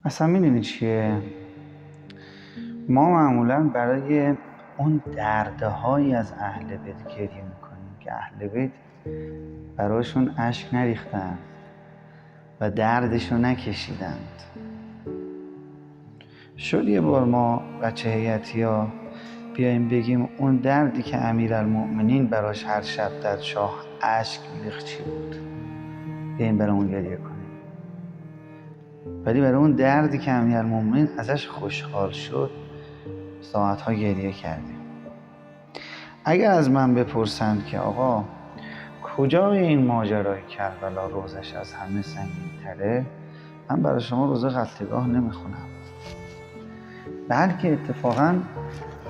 اصلا میدونی چیه؟ ما معمولا برای اون دردهایی از اهل بیت گریه میکنیم که اهل بیت براشون اشک نریختند و دردشو نکشیدند. شد یه بار ما بچه هیئتی‌ها بیایم بگیم اون دردی که امیرالمؤمنین براش هر شب در چاه اشک میریخت چی بود؟ بیایم برای اون گریه کنیم. ولی برای اون دردی که امیرالمؤمنین ازش خوشحال شد ساعتها گریه کردیم. اگر از من بپرسند که آقا کجای این ماجرای کربلا روزش از همه سنگین تره، من برای شما روز قتلگاه نمیخونم، بلکه اتفاقا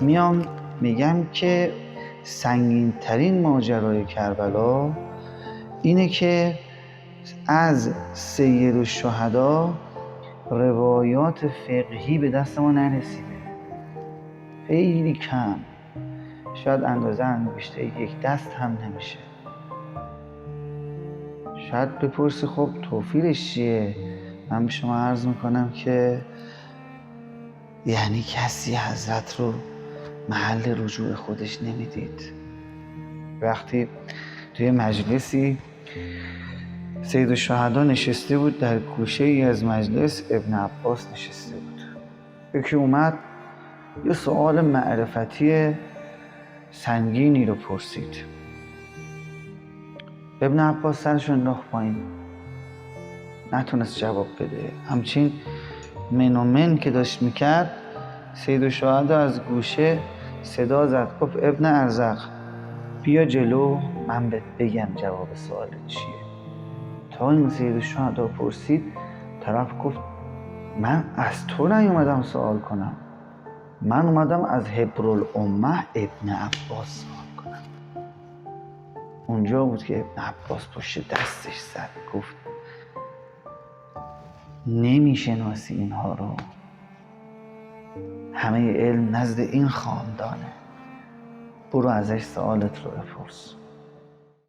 میام میگم که سنگین ترین ماجرای کربلا اینه که از سیدالشهدا روایات فقهی به دست ما نرسیده، خیلی کم، شاید اندازه انگشته یک دست هم نمیشه. شاید بپرسی خب توفیرش چیه؟ من به شما عرض میکنم که یعنی کسی حضرت رو محل رجوع خودش نمیدید. وقتی توی مجلسی سیدالشهدا نشسته بود، در گوشه ای از مجلس ابن عباس نشسته بود. یکی اومد یه سوال معرفتی سنگینی رو پرسید. ابن عباس سرش انداخت پایین، نتونست جواب بده. همچین من و من که داشت میکرد، سیدالشهدا از گوشه صدا زد، گفت ابن ارزق بیا جلو من بهت بگم جواب سوال چیه. تا این سیدالشهدا پرسید، طرف گفت من از تو نیومدم سوال کنم، من اومدم از حبرالامه ابن عباس سوال کنم. اونجا بود که ابن عباس پشت دستش زد، گفت نمیشناسی اینها رو، همه علم نزد این خاندانه، برو ازش سوالت رو بپرس.